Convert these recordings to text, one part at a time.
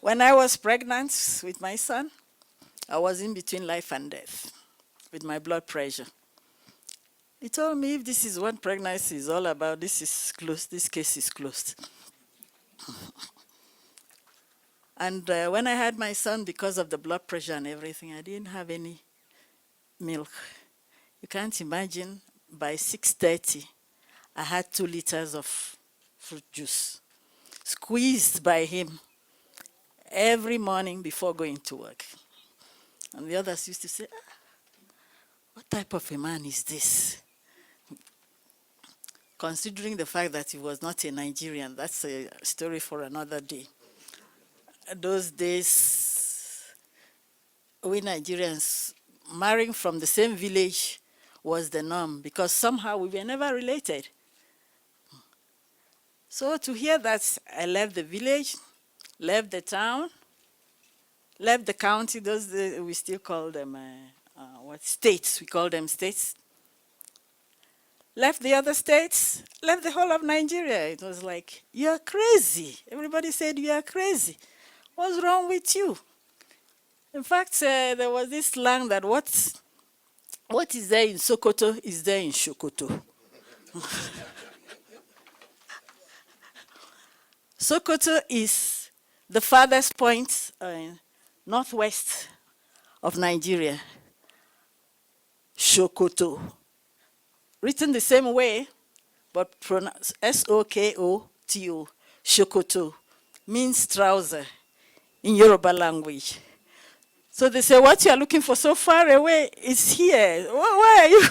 When I was pregnant with my son, I was in between life and death with my blood pressure. He told me if this is what pregnancy is all about, this is closed, this case is closed. And when I had my son, because of the blood pressure and everything, I didn't have any milk. You can't imagine, by 6:30, I had 2 liters of fruit juice, squeezed by him every morning before going to work. And the others used to say, what type of a man is this? Considering the fact that he was not a Nigerian, that's a story for another day. Those days, we Nigerians marrying from the same village was the norm, because somehow we were never related. So to hear that I left the village, left the town, left the county, those days we still call them states, we call them states. Left the other states, left the whole of Nigeria. It was like, you're crazy. Everybody said, you are crazy. What's wrong with you? In fact, there was this slang that what is there in Sokoto is there in Shokoto. Sokoto is the farthest point northwest of Nigeria. Shokoto. Written the same way, but pronounced S-O-K-O-T-O. Shokoto means trouser in Yoruba language. So they say, what you are looking for so far away is here. Why are you?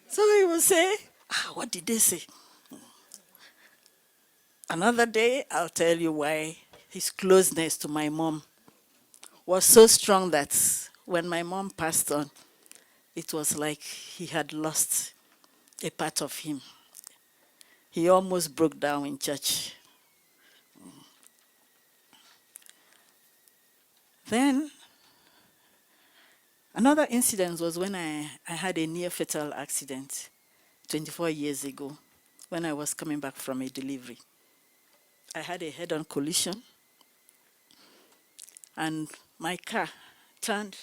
So he will say, what did they say? Another day, I'll tell you why his closeness to my mom was so strong that when my mom passed on, it was like he had lost a part of him. He almost broke down in church. Then, another incident was when I had a near-fatal accident 24 years ago when I was coming back from a delivery. I had a head-on collision, and my car turned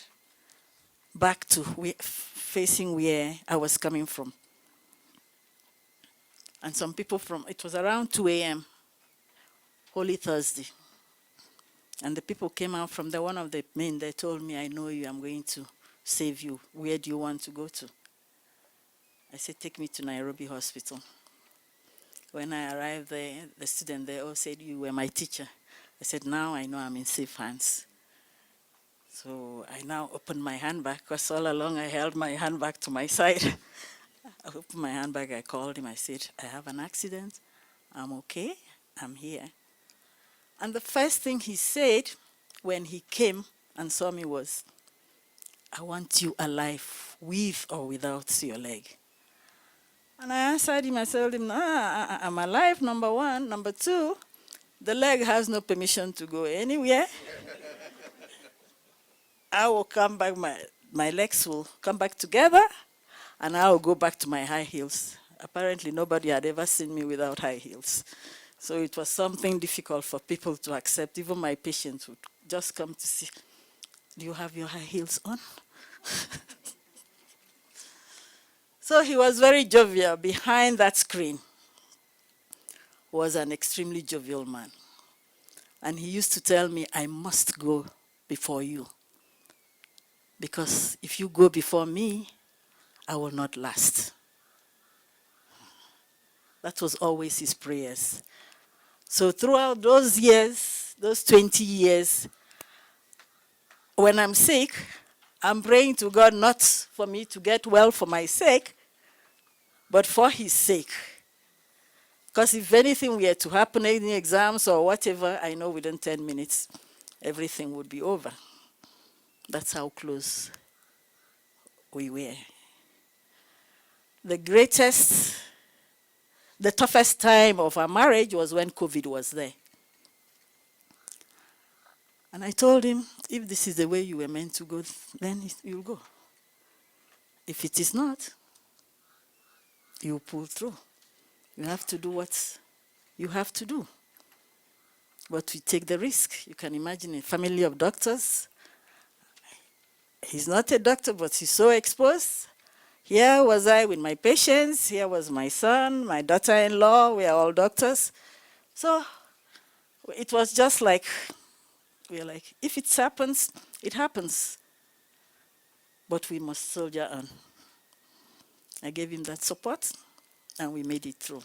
back to facing where I was coming from. And some people it was around 2 a.m., Holy Thursday. And the people came out from one of the men, they told me, I know you, I'm going to save you. Where do you want to go to? I said, take me to Nairobi Hospital. When I arrived there, the students, they all said, you were my teacher. I said, now I know I'm in safe hands. So I now opened my handbag, because all along I held my handbag to my side. I opened my handbag, I called him, I said, I have an accident, I'm okay, I'm here. And the first thing he said when he came and saw me was, I want you alive, with or without your leg. And I answered him, I told him, I'm alive, number one. Number two, the leg has no permission to go anywhere. I will come back, my legs will come back together, and I will go back to my high heels. Apparently, nobody had ever seen me without high heels. So it was something difficult for people to accept. Even my patients would just come to see, do you have your high heels on? So he was very jovial. Behind that screen was an extremely jovial man. And he used to tell me, I must go before you. Because if you go before me, I will not last. That was always his prayers. So throughout those years, those 20 years, when I'm sick, I'm praying to God not for me to get well for my sake, but for his sake. Because if anything were to happen, any exams or whatever, I know within 10 minutes, everything would be over. That's how close we were. The toughest time of our marriage was when COVID was there. And I told him, if this is the way you were meant to go, then you'll go. If it is not, you pull through. You have to do what you have to do. But we take the risk. You can imagine a family of doctors. He's not a doctor, but he's so exposed. Here was I with my patients. Here was my son, my daughter-in-law. We are all doctors. So it was just like, we're like, if it happens, it happens. But we must soldier on. I gave him that support, and we made it through.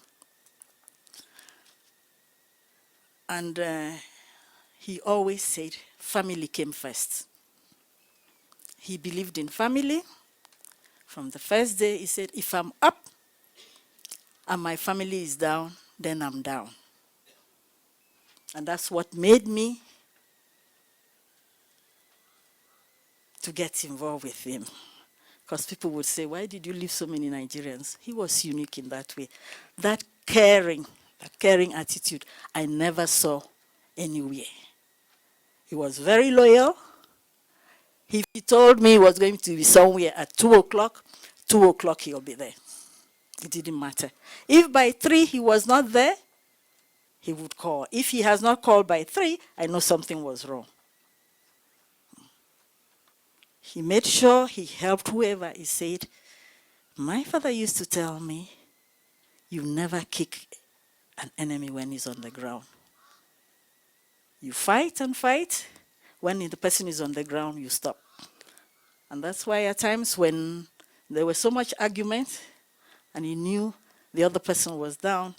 And he always said, family came first. He believed in family. From the first day, he said, if I'm up and my family is down, then I'm down. And that's what made me to get involved with him. Because people would say, why did you leave so many Nigerians? He was unique in that way. That caring attitude, I never saw anywhere. He was very loyal. If he told me he was going to be somewhere at 2 o'clock, 2 o'clock he'll be there. It didn't matter. If by 3 he was not there, he would call. If he has not called by 3, I know something was wrong. He made sure he helped whoever. He said, my father used to tell me, you never kick an enemy when he's on the ground. You fight and fight. When the person is on the ground, you stop. And that's why at times when there was so much argument and he knew the other person was down,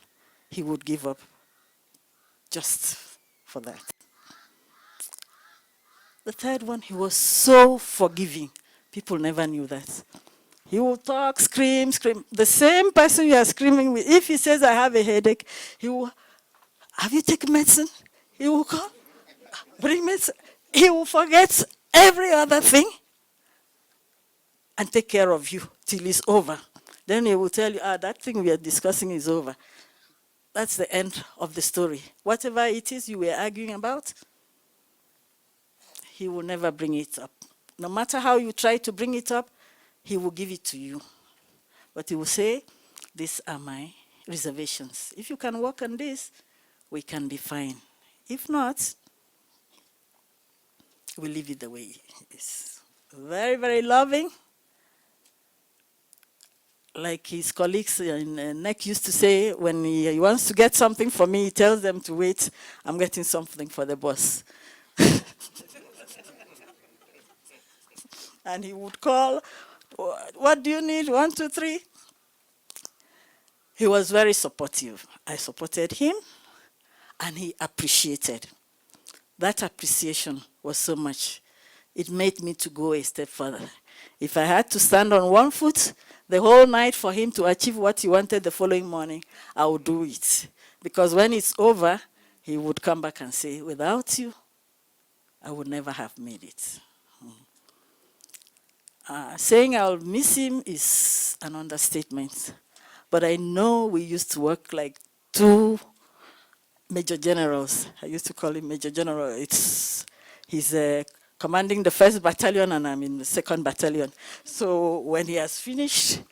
he would give up just for that. The third one, he was so forgiving. People never knew that. He will talk, scream, scream. The same person you are screaming with, if he says, I have a headache, he will, have you taken medicine? He will come, bring medicine. He will forget every other thing and take care of you till it's over. Then he will tell you, that thing we are discussing is over. That's the end of the story. Whatever it is you were arguing about, he will never bring it up. No matter how you try to bring it up, he will give it to you. But he will say, these are my reservations. If you can work on this, we can be fine. If not, we'll leave it the way it is. Very, very loving. Like his colleagues in NEC used to say, when he wants to get something for me, he tells them to wait. I'm getting something for the boss. And he would call, what do you need? 1, 2, 3. He was very supportive. I supported him, and he appreciated. That appreciation was so much. It made me to go a step further. If I had to stand on one foot the whole night for him to achieve what he wanted the following morning, I would do it. Because when it's over, he would come back and say, without you, I would never have made it. Saying I'll miss him is an understatement. But I know we used to work like 2 major generals. I used to call him Major General. He's commanding the 1st Battalion, and I'm in the 2nd Battalion. So when he has finished,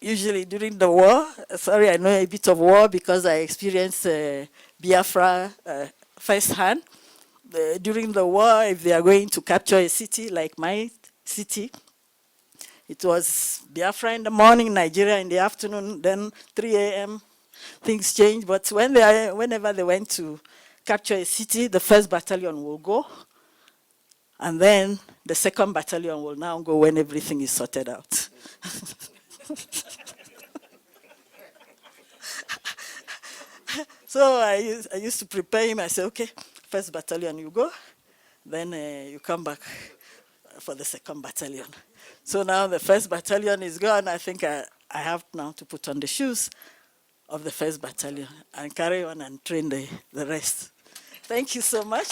usually during the war, sorry, I know a bit of war because I experienced Biafra firsthand. During the war, if they are going to capture a city like my city, it was Biafra in the morning, Nigeria in the afternoon, then 3 a.m. Things change, but whenever they went to capture a city, the 1st Battalion will go, and then the 2nd Battalion will now go when everything is sorted out. So I used to prepare him. I said, okay, 1st Battalion, you go, then you come back for the 2nd Battalion. So now the 1st Battalion is gone. I think I have now to put on the shoes of the 1st Battalion and carry on and train the rest. Thank you so much.